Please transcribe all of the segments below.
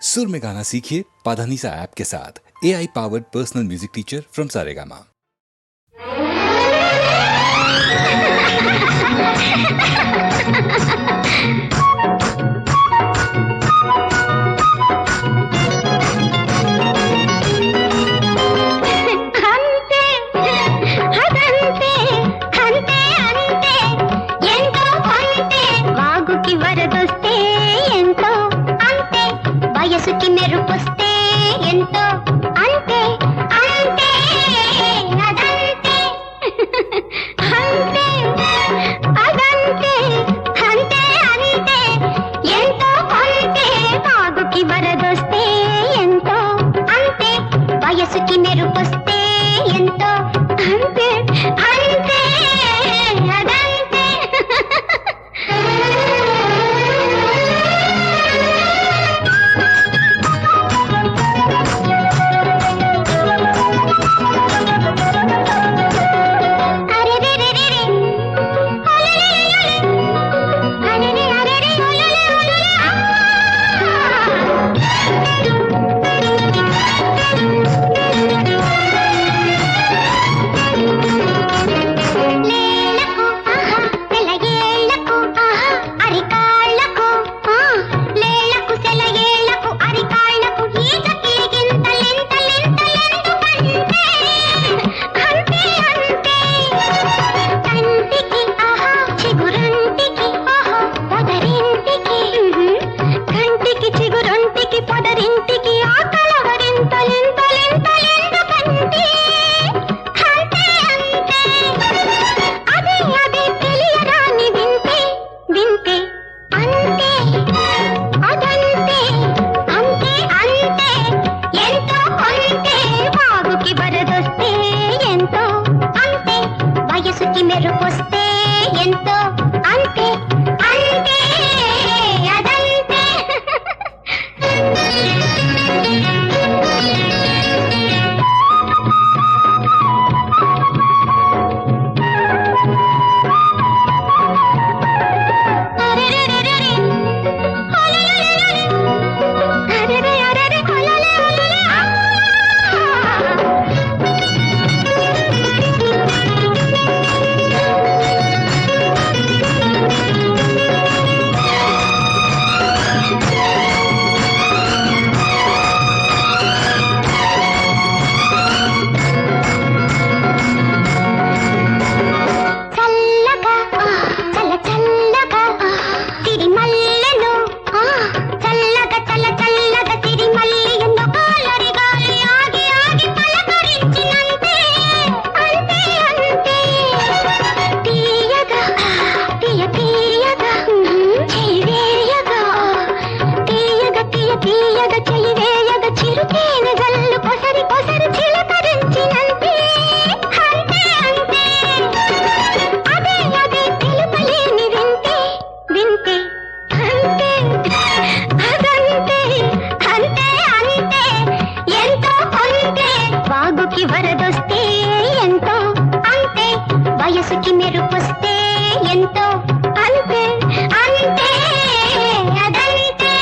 सुर में गाना सीखिए पाधानीसा ऐप के साथ। AI powered personal music teacher from Saregama. వయసుకి మెరుపొస్తే ఎంతో అంతే అంతే అదంతే అంతే అదంతే అంతే అంతే ఎంతో అంతే వాగుకి వరదొస్తే ఎంతో అంతే వయసుకి మెరుపొస్తే ఎంతో అంతే అంతే అదంతే మెరుపొస్తే ఎంతో అంతే అంతే అదంతే వరదొస్తే ఎంతో అంతే వయసుకి మెరుపొస్తే ఎంతో అంతే అంతే అదంతే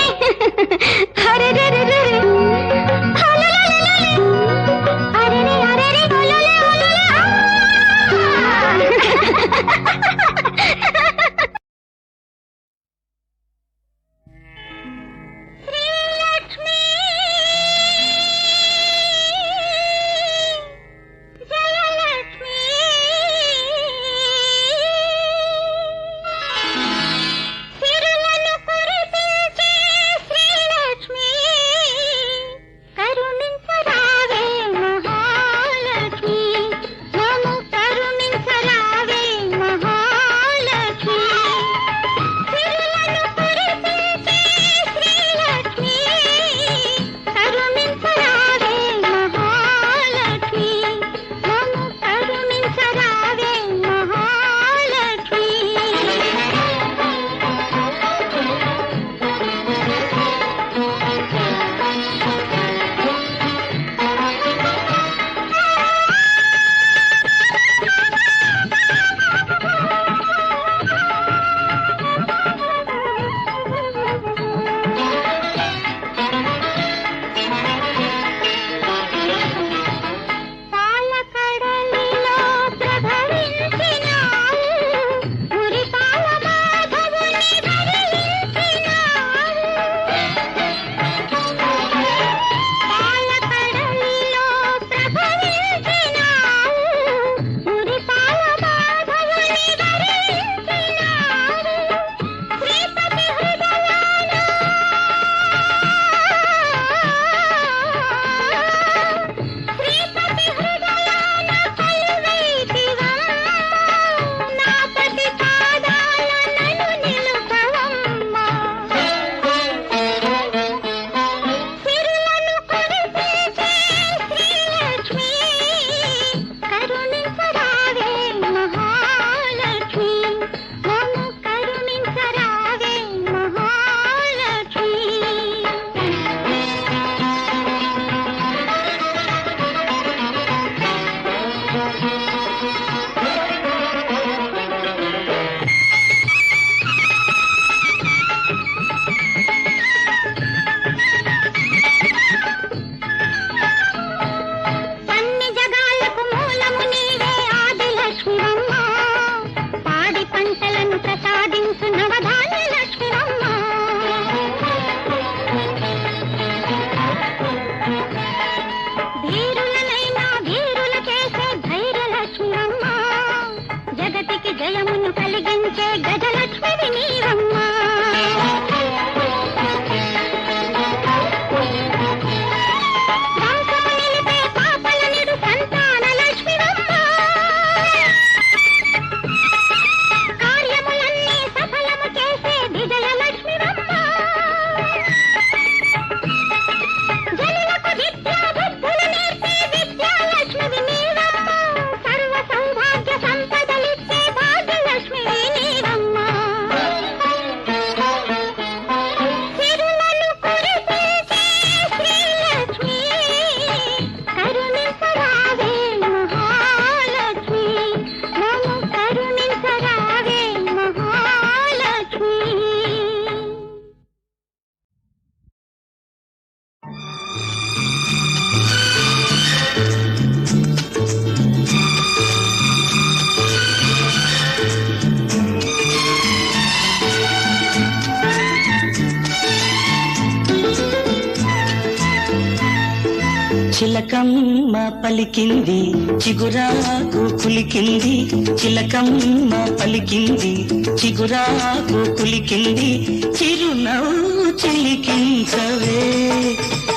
చిలకమ్మ పలికింది చిగురాకు కులికింది, చిలకమ్మ పలికింది చిగురాకు కులికింది, చిరునవ్వు చిలికించవే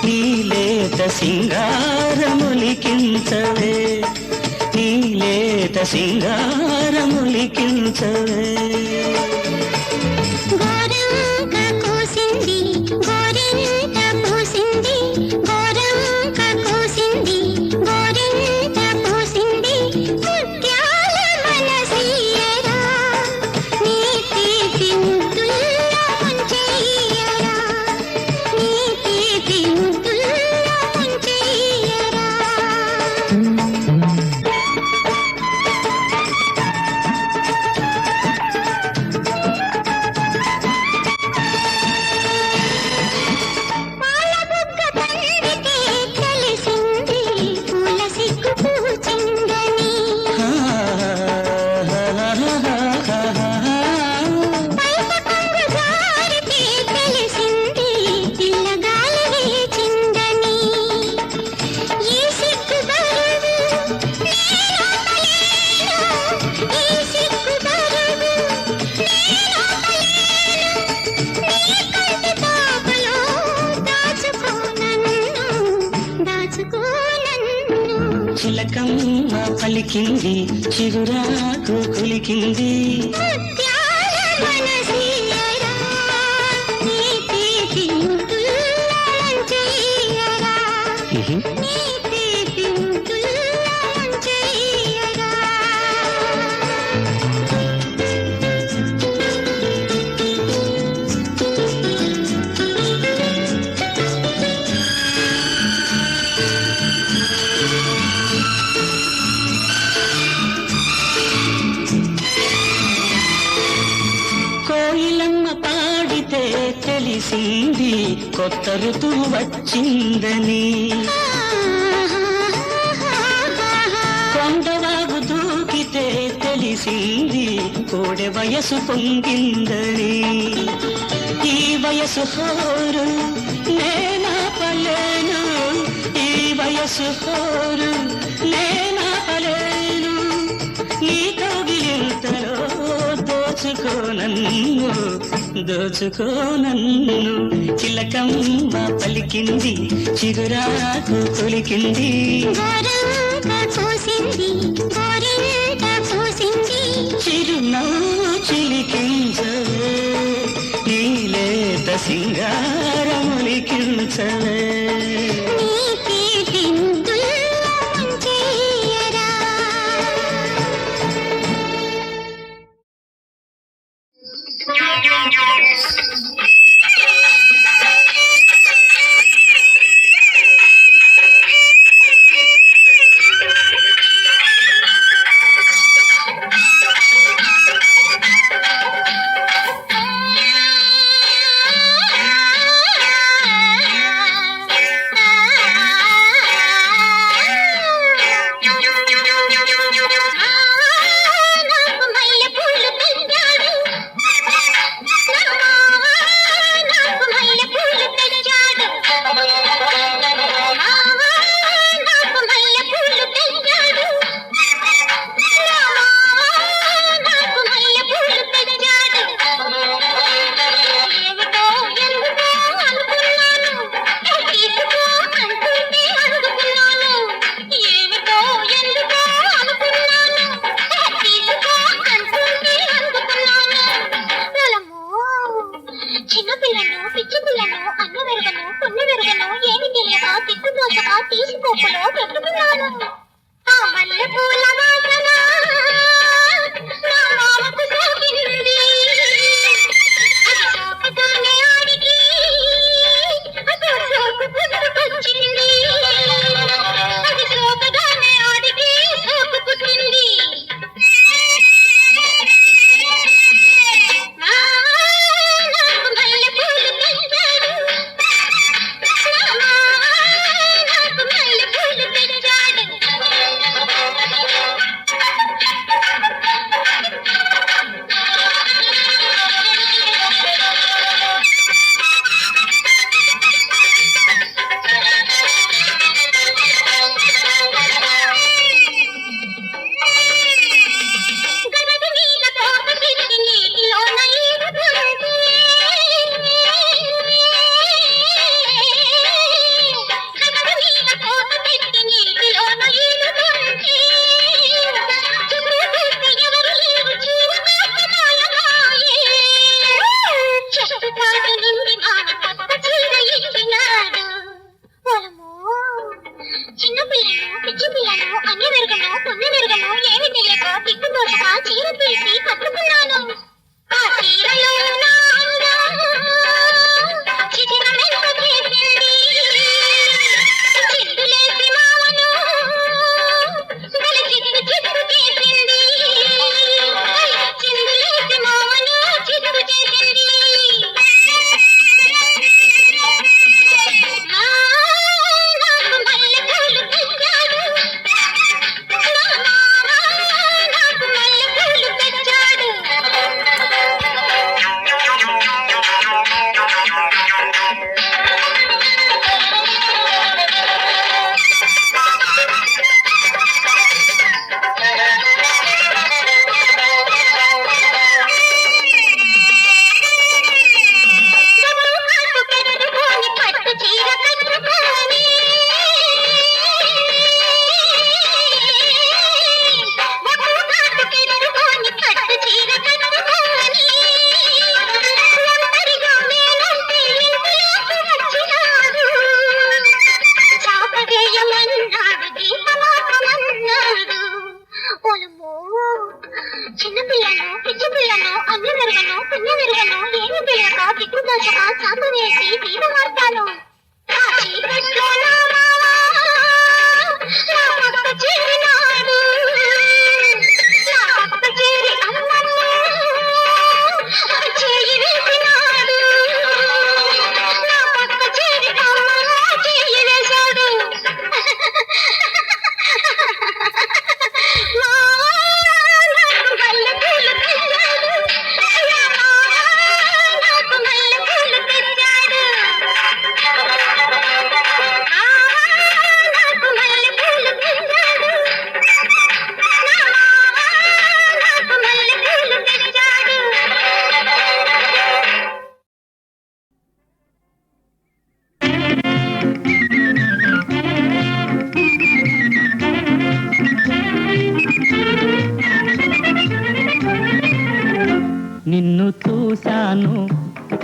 నీలేత సింగారములికించవే, నీలేత సింగారములికించవే. గోరంక కోసింది గోరింట పూసింది, గోరంక కోసింది గోరింట పూసింది, ముత్యాల మనసీయరా నీ తీపి ముద్దుల్లో ముంచెయ్యరా, నీ తీపి ముద్దుల్లో ముంచెయ్యరా. పాల బుగ్గ తండ్రికి తెలిసింది పూల సిగ్గు పూచిందని, బయట కొంగు జారికి తెలిసింది పిల్లగాలి వేచిందని, ఈ సిగ్గు బరువు నీ లోపలేను, ఈ సిగ్గు బరువు నీ లోపలేను, నీ కంటి పాపలో దాచుకో నన్ను, దాచుకో నన్ను. చిలకమ్మ పలికింది చిగురాకు కులికింది, ముత్యాల మనసీయరా నీ తీపి ముద్దుల్లో ముంచెయ్యరా, నీ తీపి ముద్దుల్లో ముంచెయ్యరా. కోయిలమ్మ పాడితే తెలిసింది కొత్త ఋతువు వచ్చిందని, కొండవాగు దూకితే తెలిసింది కోడె వయసు పొంగిందని, ఈ వయసు హోరు నేనా పలేను, ఈ వయసు హోరు నేనా పలేను, నీ కౌగిలింతలో దోచుకో నన్ను, దోచుకో నన్ను. చిలకమ్మ పలికింది చిగురాకు కొలికింది, గోరంక కోసింది గోరింట పూసింది, చిరునవ్వు చిలికించవే నీలేత సింగారములికించవే. నీ తీపి ముద్దుల్లో ముంచెయ్యరా. నాకు మల్లెపూలు తెచ్చాడు, నాకు మల్లెపూలు తెచ్చాడు, నాకు మల్లెపూలు తెచ్చాడు, నాకు మల్లెపూలు తెచ్చాడు. ఏమిటో ఎందుకో అనుకున్నాను, తీసుకో అంటుంటే అందుకున్నాను, ఏమిటో ఎందుకో అనుకున్నాను, తీసుకో అంటుంటే అందుకున్నాను. నలమో చిన్నపిల్లను పిచ్చి పిల్లను అన్న వెరగను పున్న వెరగను ఏమి తెలియక తిక్కుదోచక తీసుకోకలో పెట్టుకున్నాను. ఆ మల్లెపూల వాసన నా మామకు సోకింది, అది సోకగానే ఆడికి అదో సోకు పుట్టుకొచ్చింది, అది సోకగానే ఆడికి సోకు పుట్టింది. నాకు మల్లెపూలు తెచ్చాడు, నాకు మల్లెపూలు తెచ్చాడు.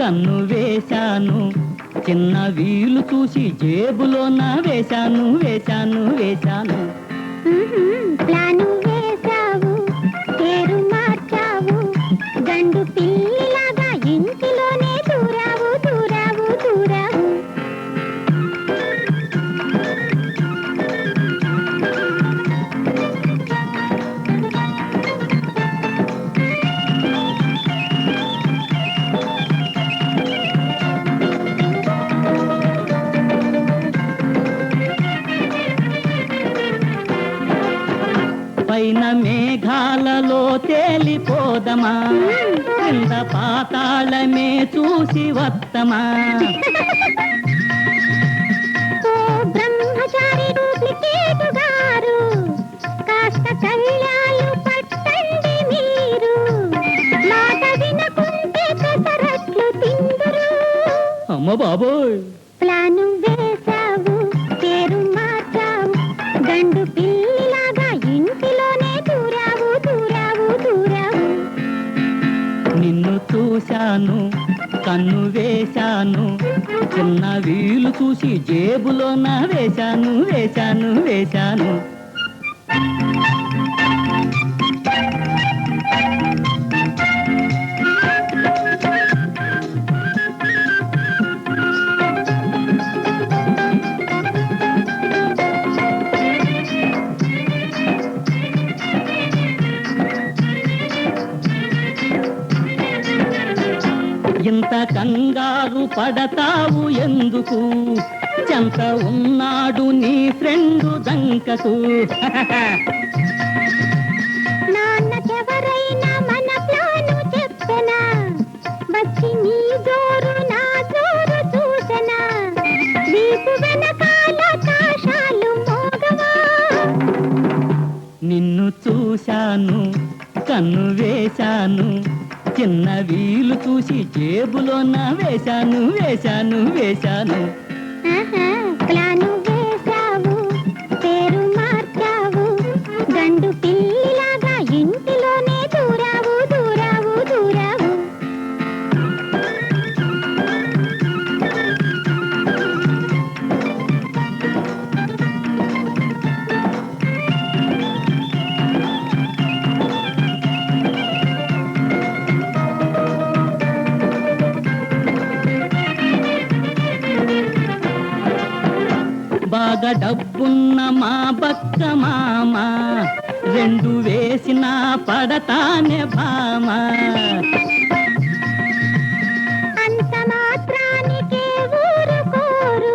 కన్ను వేశాను చిన్న వీలు చూసి జేబులోన వేశాను వేశాను వేశాను ప్లాను వేశావు పేరు మార్చావు గండు పిల్లిలాగా ఇంటిలోనే దూరావు దూరావు దూరావు పైన మేఘాలలో తేలిపోదమా కింద పాతాళమే చూసి వత్తమా ఓ బ్రహ్మచారి డూప్లికేట్ గారు కాస్త కళ్ళాలు పట్టండి మీరు మాట వినకుంటే పెసరట్లు తిందురు అమ్మ బాబోయ్ ప్లాను వేశావు పేరు మార్చావు గండు పిల్లిలాగా ఇంటిలోనే దూరావు దూరావు దూరావు నిన్ను చూశాను కన్ను వేశాను చిన్న వీలు చూసి జేబులోన వేశాను వేశాను వేశాను ఇంత కంగారు పడతావు ఎందుకు చెంత ఉన్నాడు నీ ఫ్రెండు దంకకు నాన్నకెవరైనా మన ప్లాను చెప్పనా వచ్చి నీ జోరు నా జోరు చూసనా వీపు వెనకాల కాషాలు మోగవా నిన్ను చూశాను కన్ను వేశాను చిన్న వీలు చూసి జేబులోన వేశాను వేశాను వేశాను ఆహా, ప్లాను వేశావు పేరు మార్చావు గండు పిల్లిలాగా ఇంటిలోనే దూరావు దూరావు దూరావు బాగా డబ్బున్న మా బక్క మామ రెండు వేసిన పడతానే భామ అంత మాత్రానికే ఊరుకోరు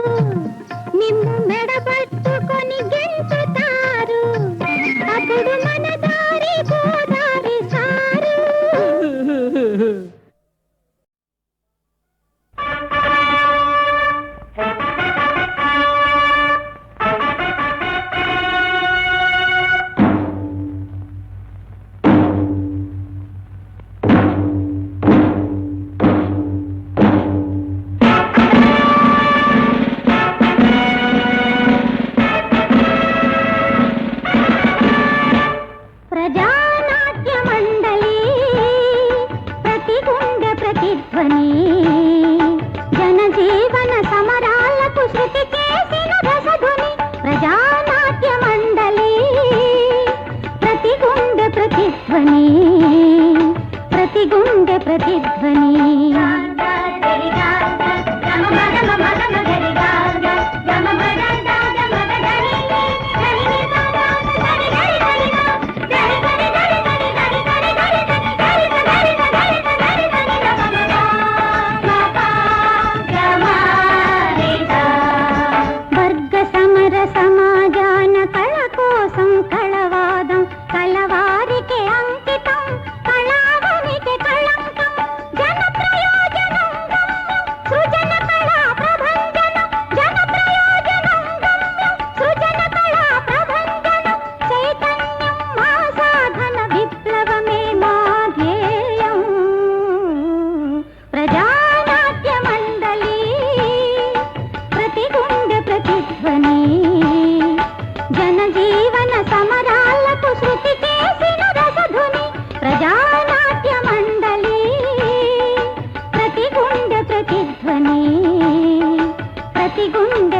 నిన్ను మెడబట్టుకొని గెంటుతారు అప్పుడు మన దారి గోదారి సారు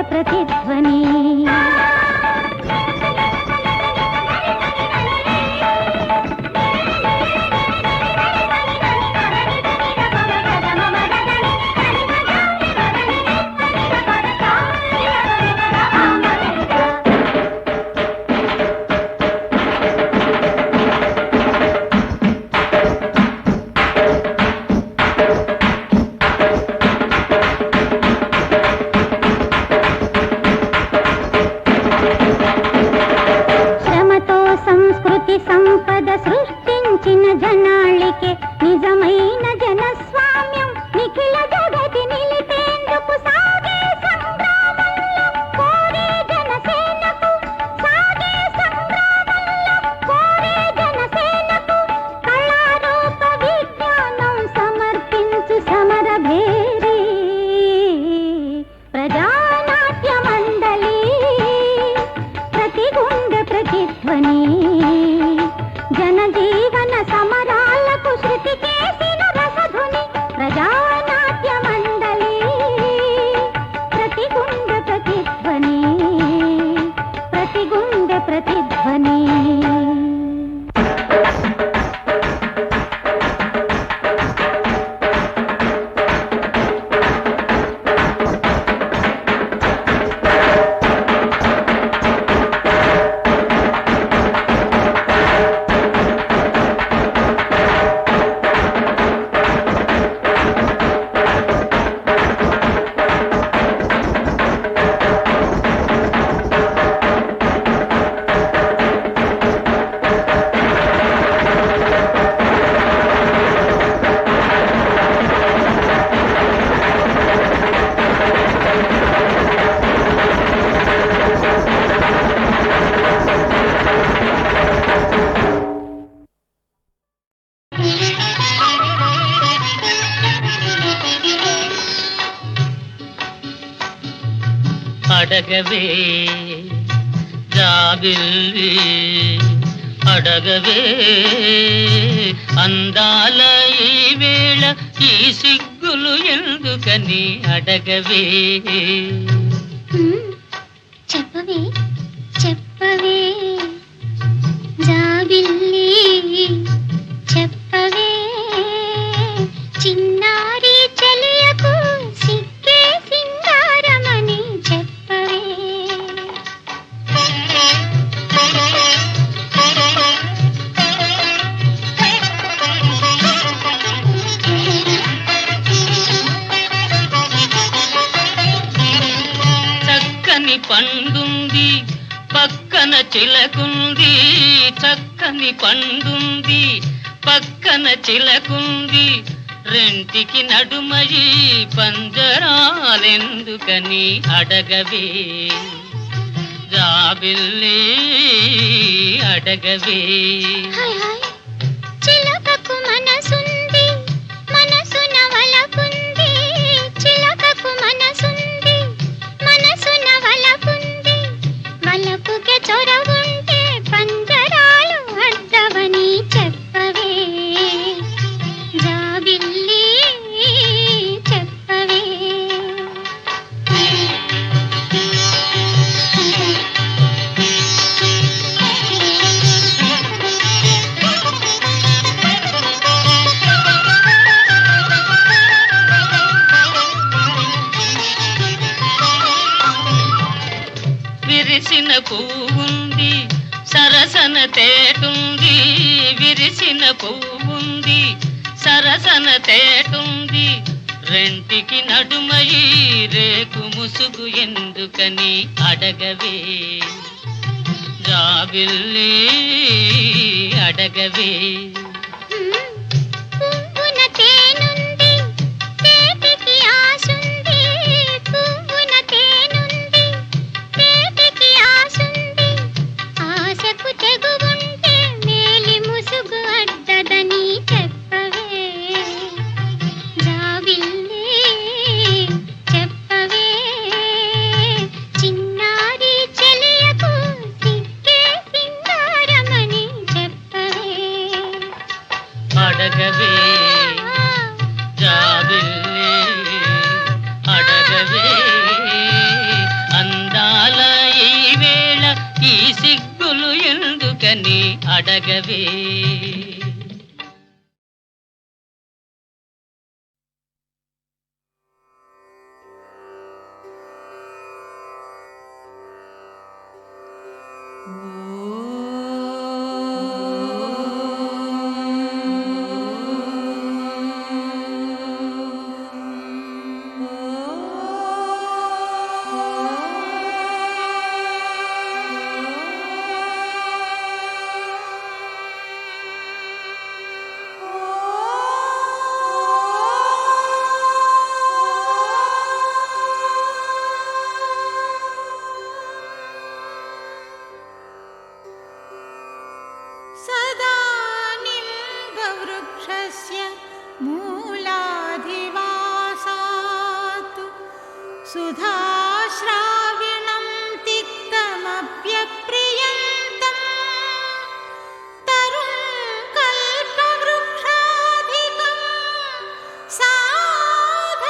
ప్రతిధ్వని సంపద సృష్టించిన జనాళికే నిజమైన జనస్వామ్యం నిఖిల జగతి నిలిపేందుకు సాగే సంగ్రామంలో కోరే జనసేనకు కళారూప విజ్ఞానం సమర్పించు సమర భేరీ ప్రజానాట్య మండలి ప్రతి గుండె ప్రతిధ్వని జనజీవన సమరాలకు శృతి చేసిన రసధుని ప్రజానాట్య మండలి ప్రతి గుండె ప్రతిధ్వని ప్రతి గుండె ప్రతిధ్వని అడగవే జాబిల్లి అడగవే అందాల ఈ వేళ ఈ సిగ్గులు ఎందుకని అడగవే చెప్పవే చెప్పవే జాబిల్లి చెప్పవే చిన్నారి చెలియకు సిక్కే సింగారమని చెప్పవే చక్కని పండుంది పక్కన చిలకుంది చక్కని పండుంది పక్కన చిలకుంది రెంటికి నడుమయి పంజరాలెందుకని అడగవే జాబిల్లి అడగవే చిలకకు మనసుంది మనసున వలపుంది చిలకకు మనసుంది మనసున వలపుంది వలపుకే చొరవుంటే పంజరాలు అడ్డవని చెప్పవే జాబిల్లి చెప్పవే విరిసిన పువ్వుంది సరసన తేటుంది విరిసిన పువ్వుంది సరసన తేటుంది రెంటికి నడుమయి రేకు ముసుగు ఎందుకని అడగవే జాబిల్లి అడగవే పువ్వున తేనుంది తేటికి ఆసుంది పువ్వున తేనుంది తేటికి ఆసుంది ఆశకు తెగువుంటే మేలి ముసుగు అడ్డదని చెప్పవే జాబిల్లి చెప్పవే చిన్నారి చెలియకు సిక్కే సింగారమని చెప్పవే ఏమిటని అడగవే. सदा निम्बवृक्षस्य मूलाधिवासात् सुधाश्राविणं तिक्तमप्यप्रियन्तं तरुं कल्पवृक्षाधिकं साधयन्तं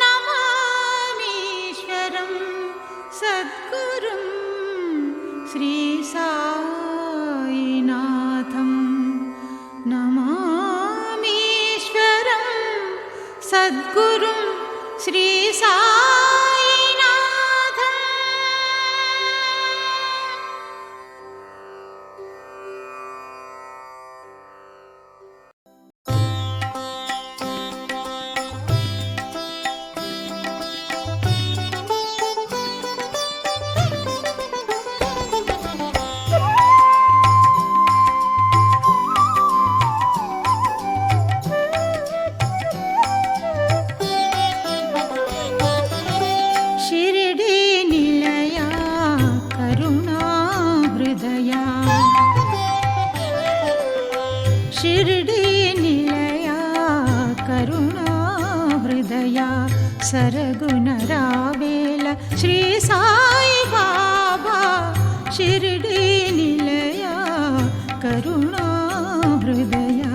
नमामीश्वरं सद्गुरुं श्री साईनाथं नमामीश्वरं सद्गुरुं श्री साईनाथं. शिर्डी निलया करुणा हृदया सरगुण रावेल श्री साई बाबा. शिर्डी निलया करुणा हृदया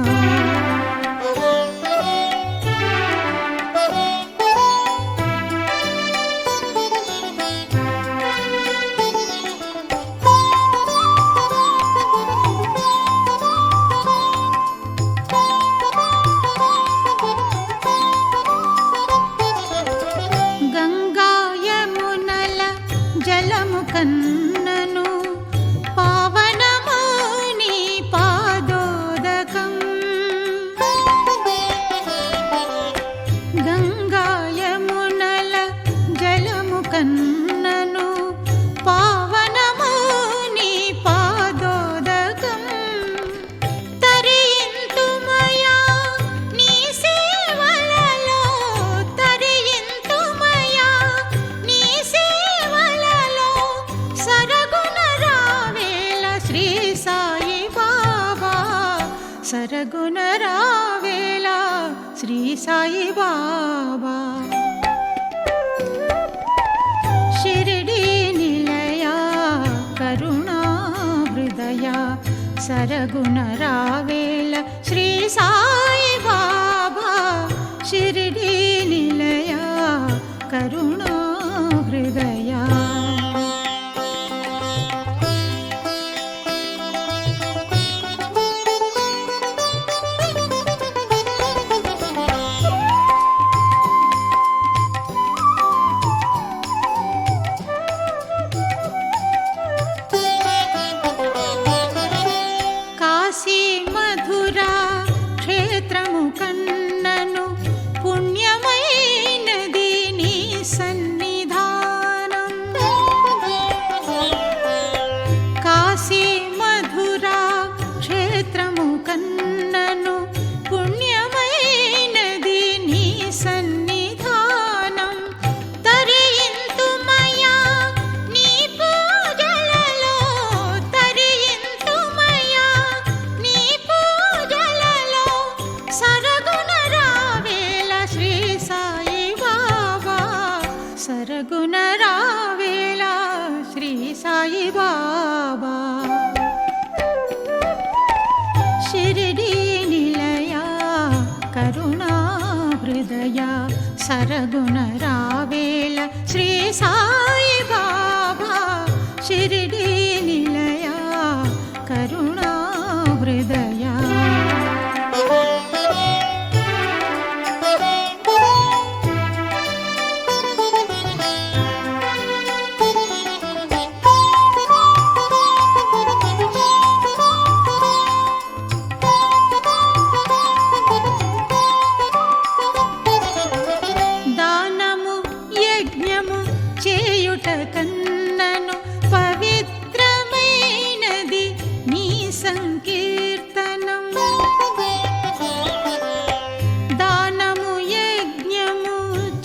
కన్నను పావనము నీ పాదోదకం. గంగా యమునల జలము కన్నను పావనము నీ పాదోదకం. తరింతుమయా నీ సేవలలో తరింతుమయా నీ సేవలలో సరగుణ రావేల శ్రీ సాయి బాబా. సరగుణ రావేల శ్రీ సాయి బాబా. शिर्डी निलया करुणा हृदया सरगुण रावेल श्री साई बाबा. शिर्डी निलया करुणा हृदया కన్నను పుణ్యమైనది నీ సన్నిధానం. కాశీ మధురా క్షేత్రము కన్నను పుణ్యమైనది నీ సన్నిధానం. తరింతుమయా నీ పూజలలో తరింతుమయా నీ పూజలలో సరగుణ రావేల శ్రీ సాయి బాబా. సరగుణ రావేల శ్రీ సాయి బాబా. शिर्डी निलया करुणा हृदया सरगुण रावेल श्री साई बाबा. शिर्डी యజ్ఞము చేయుట కన్నను పవిత్రమైనది నీ సంకీర్తనం. దానము యజ్ఞము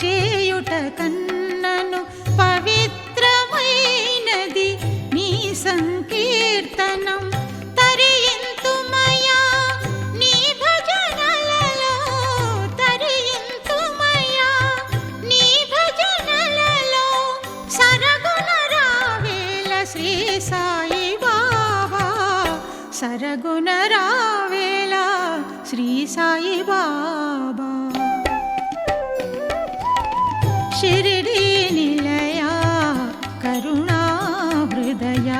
చేయుట కన్నను పవిత్రమైనది నీ సంకీర్తనం. తరింతుమయా నీ భజనలలో, తరింతుమయా నీ భజనలలో, సరగుణ రావేల శ్రీ సాయి బాబా, సరగుణ రావేల శ్రీ సాయి బాబా. షిరిడీ నిలయా కరుణా హృదయ,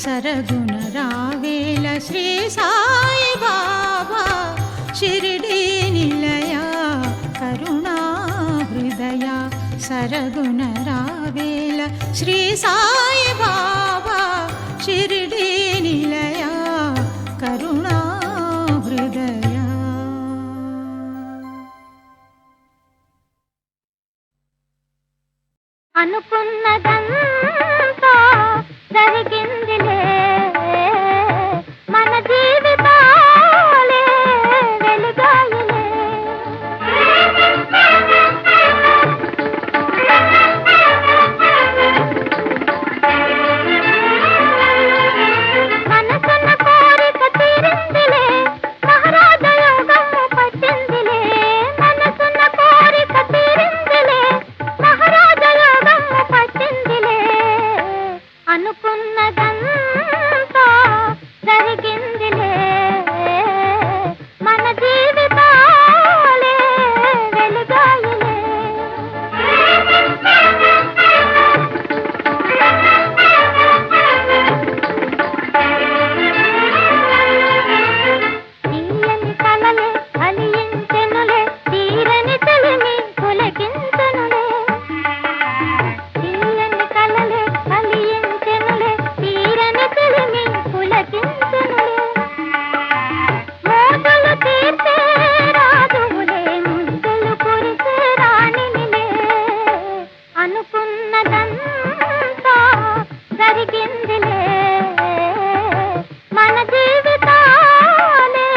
సరగుణ రావేల శ్రీ సాయి బాబా. షిరిడీ నిలయా కరుణా హృదయ, సరగుణ రావేల శ్రీ సాయి బాబా. షిరిడీ నిలయా కరుణా హృదయ. అనుకున్నదంతా జరిగిందిలే, మన జీవితాలే వెలుగాయిలే. మనసున్న కోరిక తీరిందిలే, మహారాజ యోగము పట్టిందిలే. మనసున్న కోరిక తీరిందిలే, మహారాజ యోగము పట్టిందిలే. అనుకున్నదంతా జరిగిందిలే, మన జీవితాలే వెలుగాయిలే. తీయని కలలే ఫలించెనులే, తీరని తెలిమి పులకించెనులే. తీయని కలలే ఫలించెనులే, తీరని తెలిమి పులకించెనులే. మోజులు తీర్చే రాజువులే, ముద్దులు కురిసే రాణినిలే. అనుకున్నదంతా జరిగిందిలే, మన జీవితాలే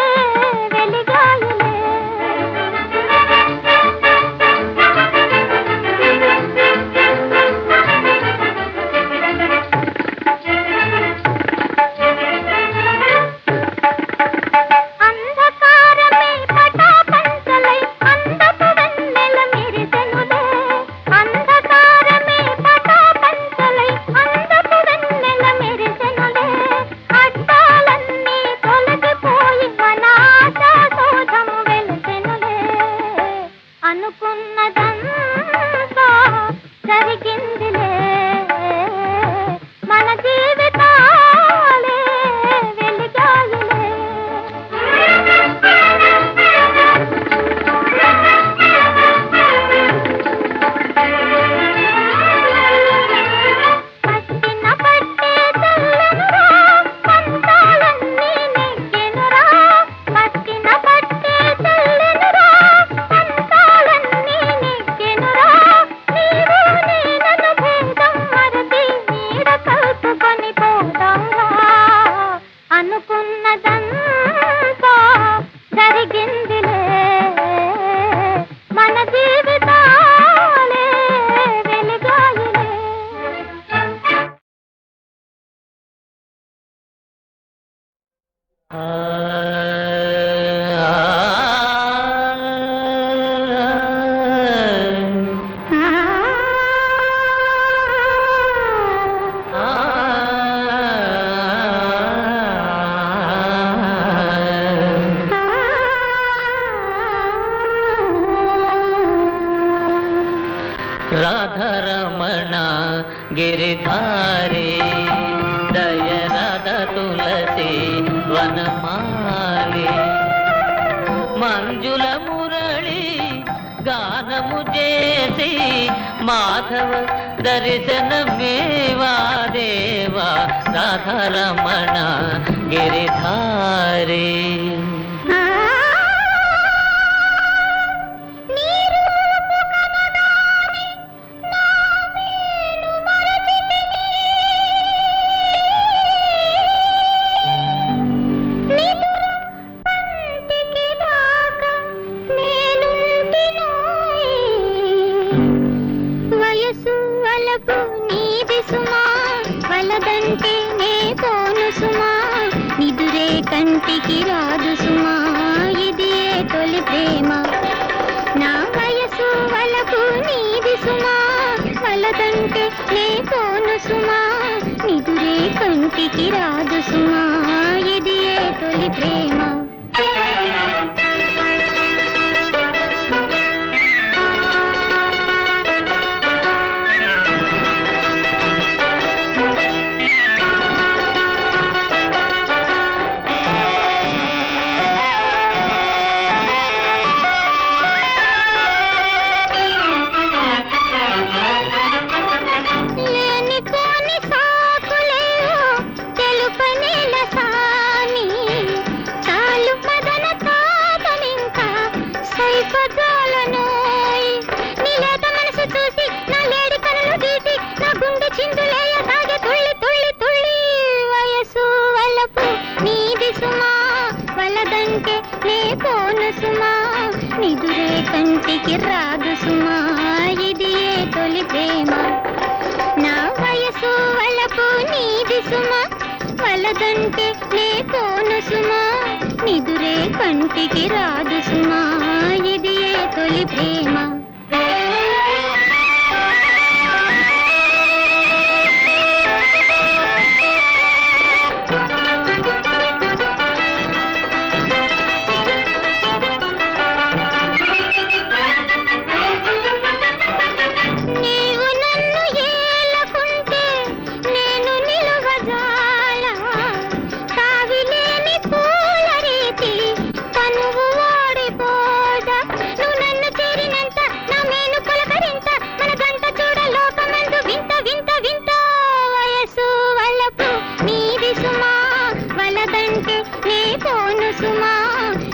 వెలుగాయిలే. అంధకారమే పటాపంచలై, అందపు వెన్నెల మెరిసెనులే. అంధకారమే పటాపంచలై, అందపు వెన్నెల మెరిసెనులే. అడ్డాలన్నీ తొలగిపోయి మన ఆశా శోధము వెలిసెనులే. అనుకున్నదంతా జరిగిందిలే, మన జీవితాలే వెలుగాయిలే. పట్టిన పట్టే తెల్లెనురా, పంతాలన్నీ నెగ్గెనురా. పట్టిన పట్టే తెల్లెనురా, పంతాలన్నీ నెగ్గెనురా. నీవు నేనను భేదం మరచి నీడ కలుపుకొని పోదాంరా. అనుకున్నదంతా జరిగిందిలే, మన జీవితాలే వెలుగాయిలే. రాధరమణ గిరిధారి దయరాధ తులసి వనమాలి మంజుల మురళి గానము చేసి మాధవ దర్శనమేవా దేవా రాధరమణ గిరిధారి. నీరు కనగాని నా వయసు వలపు నీది సుమా వలదంటే నే పోను సుమా నిదురే కంటికి రాదు సుమా ఇది తొలి ప్రేమ నా వయసు వలపు నీది సుమా వలదంటే నే పోను సుమా నిదురే కంటికి రాదు సుమా ఇది తొలి ప్రేమ నిదురే కంటికి రాదు సుమా ఇది తొలి ప్రేమ నా వయసు వలపు నీది సుమా వలదంటే నే పోను సుమా నిదురే కంటికి రాదు సుమా ఇది తొలి ప్రేమ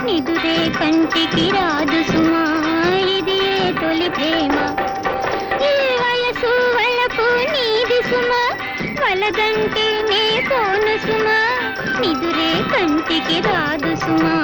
నిదురే కంటికి రాదు సుమా ఇది తొలి ప్రేమ ఈ వయసు వలపు నీది సుమా వలదంటే నే పోను సుమా నిదురే కంటికి రాదు సుమా